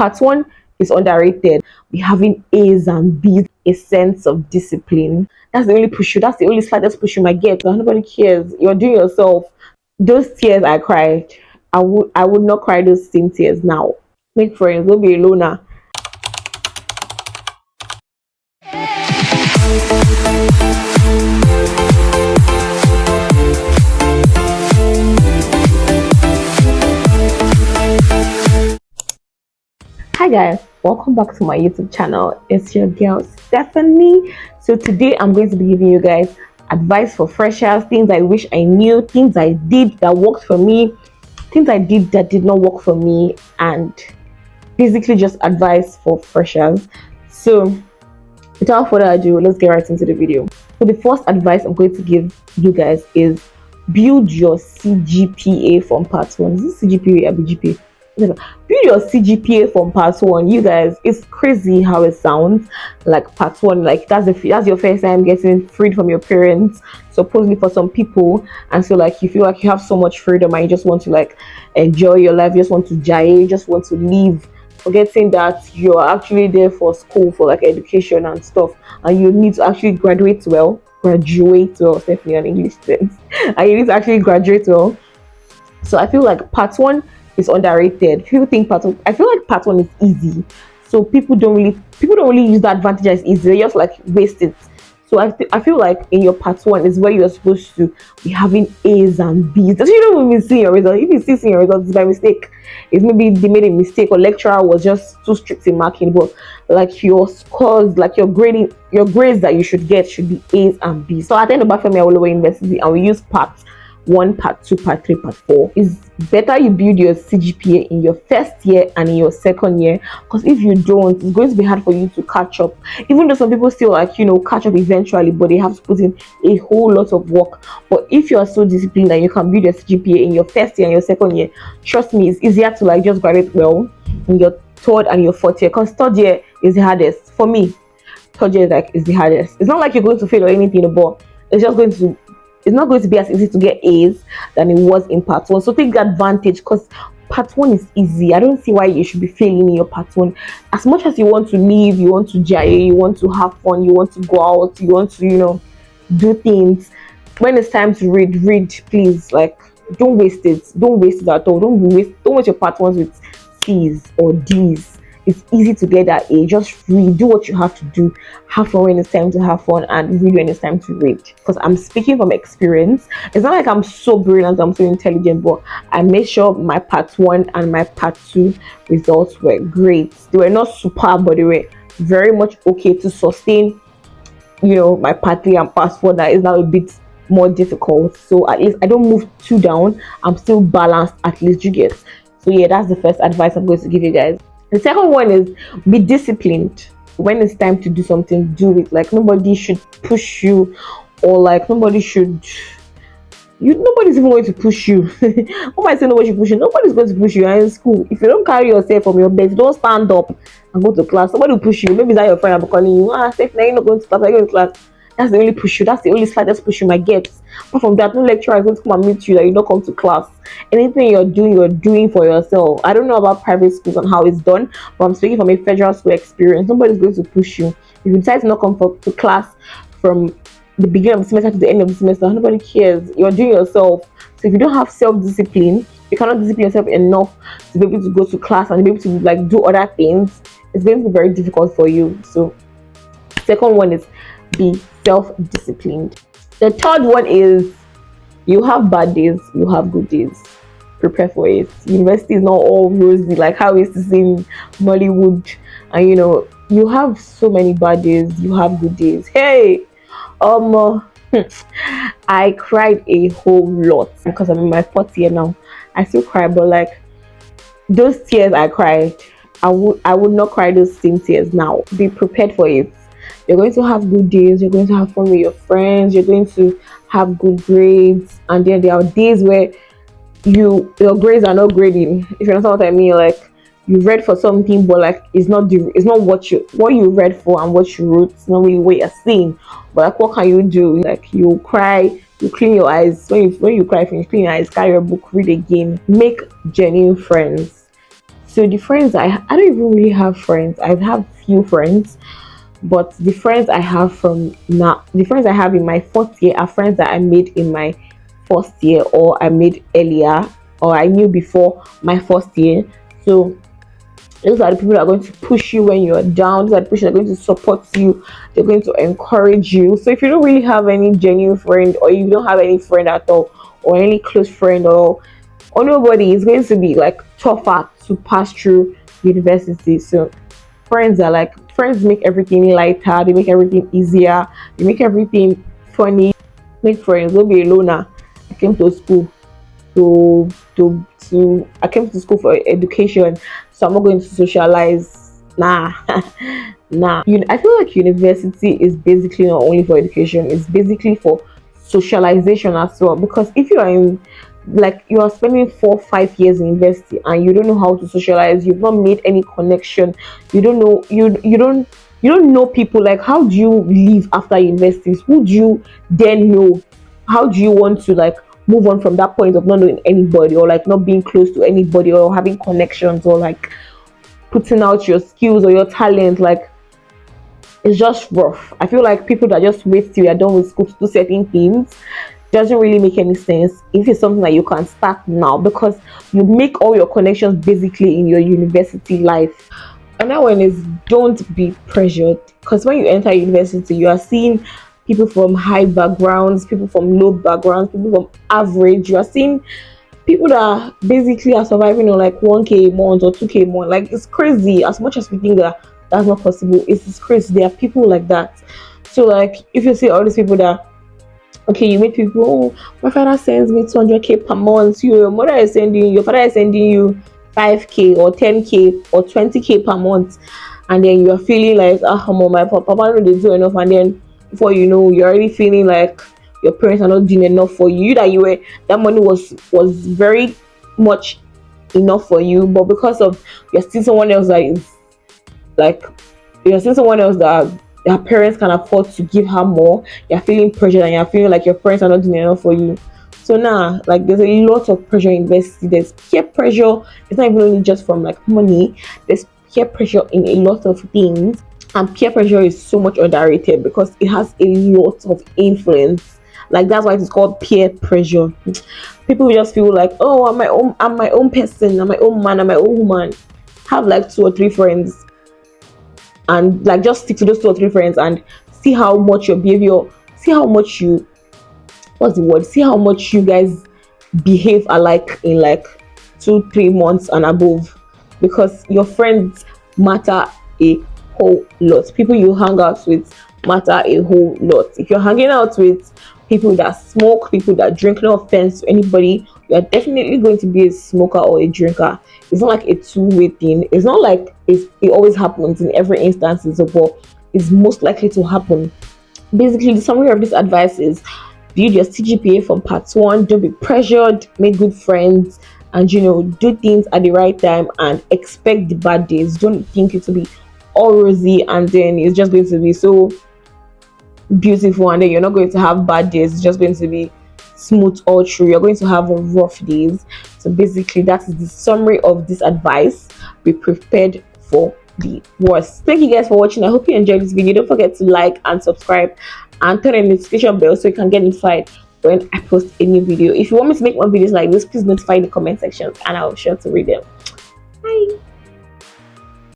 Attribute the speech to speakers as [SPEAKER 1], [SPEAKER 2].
[SPEAKER 1] Part one is underrated. We having A's and B's, a sense of discipline. That's the only push you. That's the only slightest push you might get. Nobody cares. You're doing yourself. Those tears I cried, I would not cry those same tears now. Make friends. Don't be a loner. Hi guys, welcome back to my YouTube channel. It's your girl Stephanie. So today I'm going to be giving you guys advice for freshers, things I wish I knew, things I did that worked for me, things I did that did not work for me, and basically just advice for freshers. So without further ado, let's get right into the video. So the first advice I'm going to give you guys is build your CGPA from part one. Is this CGPA or BGPA? Build your CGPA from part one. You guys, it's crazy how it sounds. Like part one, like that's your first time getting freed from your parents, supposedly for some people, and so like you feel like you have so much freedom and you just want to like enjoy your life, you just want to jay, you just want to live, forgetting that you're actually there for school, for like education and stuff, and you need to actually graduate well, Stephanie, an English sense, and you need to actually graduate well. So I feel like part one is underrated. People think I feel like part one is easy, so people don't really use the advantage as easy. They just like waste it. So I feel like in your part one is where you're supposed to be having A's and B's. That's you don't even see your results. If you see your results, it's by mistake. It's maybe they made a mistake or lecturer was just too strict in marking. But like your scores, like your grades that you should get should be A's and B's. So at the end of Bafemi Awolowo University, and we use part one, part two, part three, part four. It's better you build your CGPA in your first year and in your second year, because if you don't, it's going to be hard for you to catch up. Even though some people still like catch up eventually, but they have to put in a whole lot of work. But if you are so disciplined that you can build your CGPA in your first year and your second year, trust me, it's easier to like just graduate well in your third and your fourth year, because third year is the hardest for me. Third year is the hardest. It's not like you're going to fail or anything, but it's not going to be as easy to get A's than it was in part one. So take advantage, because part one is easy. I don't see why you should be failing in your part one. As much as you want to live, you want to jay, you want to have fun, you want to go out, you want to, do things. When it's time to read, please. Like, don't waste it. Don't waste it at all. Don't waste your part ones with C's or D's. It's easy to get that A. Just read, do what you have to do, have fun when it's time to have fun, and read when it's time to read. Because I'm speaking from experience. It's not like I'm so brilliant, I'm so intelligent, but I made sure my part one and my part two results were great. They were not superb, but they were very much okay to sustain, my part three and part four that is now a bit more difficult. So at least I don't move too down. I'm still balanced, at least, you get. So yeah, that's the first advice I'm going to give you guys. The second one is be disciplined. When it's time to do something, do it. Like, nobody should push you, or like nobody's even going to push you. What am I saying? Nobody should push you. Nobody's going to push you. You're in school. If you don't carry yourself from your bed, don't stand up and go to class. Somebody will push you. Maybe that your friend will be calling you. Safe now, you're not going to class. Are you going to class? That's the only push you. That's the only slightest push you might get. Apart from that, no lecturer is going to come and meet you that you don't come to class. Anything you're doing for yourself. I don't know about private schools and how it's done, but I'm speaking from a federal school experience. Nobody's going to push you. If you decide to not come to class from the beginning of the semester to the end of the semester, nobody cares. You're doing yourself. So if you don't have self-discipline, you cannot discipline yourself enough to be able to go to class and be able to like do other things, it's going to be very difficult for you. So second one is be self-disciplined. The third one is you have bad days, you have good days. Prepare for it. University is not all rosy like how we used to see in Nollywood. And you have so many bad days, you have good days. Hey, I cried a whole lot because I'm in my fourth year now. I still cry, but like those tears I cried, I would not cry those same tears now. Be prepared for it. You're going to have good days, you're going to have fun with your friends, you're going to have good grades, and then there are days where your grades are not grading. If you understand what I mean, like you read for something, but like it's not what you read for and what you wrote. It's not really what you're seeing. But like, what can you do? Like, you cry, you clean your eyes. When you cry, finish, clean your eyes, carry your book, read again, make genuine friends. So the friends I don't even really have friends. I have few friends, but the friends I have from now, the friends I have in my fourth year are friends that I made in my first year, or I made earlier, or I knew before my first year. So those are the people that are going to push you when you're down. Those are the people that are going to support you. They're going to encourage you. So if you don't really have any genuine friend, or you don't have any friend at all, or any close friend, or nobody, is going to be like tougher to pass through university. So friends make everything lighter, they make everything easier, they make everything funny. Make friends, don't be a loner. I came to school to I came to school for education, so I'm not going to socialize. Nah. Nah. I feel like university is basically not only for education, it's basically for socialization as well. Because if you are in, like, you are spending 4 5 years in university and you don't know how to socialize, you've not made any connection, you don't know, you don't know people. Like, how do you live after university? Who do you then know? How do you want to, like, move on from that point of not knowing anybody, or like not being close to anybody, or having connections, or like putting out your skills or your talent? Like, it's just rough. I feel like people that just wait till you're done with school to do certain things doesn't really make any sense if it's something that you can start now, because you make all your connections basically in your university life. Another one is, don't be pressured, because when you enter university, you are seeing people from high backgrounds, people from low backgrounds, people from average. You are seeing people that basically are surviving on like 1K a month or 2K a month. Like, it's crazy. As much as we think that that's not possible, it's crazy. There are people like that. So like, if you see all these people that, okay, you meet people, oh, my father sends me 200K per month, your mother is sending, your father is sending you 5K or 10K or 20K per month, and then you're feeling like, mom, my papa don't they do enough, and then before you know, you're already feeling like your parents are not doing enough for you. That you were, that money was very much enough for you, but because of, you're still someone else that is like, you're seeing someone else that their parents can afford to give her more, you're feeling pressured, and you're feeling like your parents are not doing enough for you. So now, like, there's a lot of pressure in university. There's peer pressure. It's not even only just from like money. There's peer pressure in a lot of things, and peer pressure is so much underrated because it has a lot of influence. Like, that's why it's called peer pressure. People just feel like, oh, I'm my own person, I'm my own man, I'm my own woman. Have like 2 or 3 friends, and like, just stick to those 2 or 3 friends, and see how much your behavior, see how much you, what's the word, see how much you guys behave alike in like 2 3 months and above, because your friends matter a whole lot. People you hang out with matter a whole lot. If you're hanging out with people that smoke, people that drink, no offense to anybody, you're definitely going to be a smoker or a drinker. It's not like a two-way thing. It's not like it always happens in every instance, but it's most likely to happen. Basically, the summary of this advice is, build your CGPA from part one. Don't be pressured, make good friends, and do things at the right time, and expect the bad days. Don't think it will be all rosy and then it's just going to be so beautiful, and then you're not going to have bad days. It's just going to be smooth all through. You're going to have rough days. So basically, that is the summary of this advice. Be prepared for the worst. Thank you guys for watching. I hope you enjoyed this video. Don't forget to like and subscribe and turn on the notification bell so you can get notified when I post a new video. If you want me to make more videos like this, please notify in the comment section and I'll be sure to read them. Bye.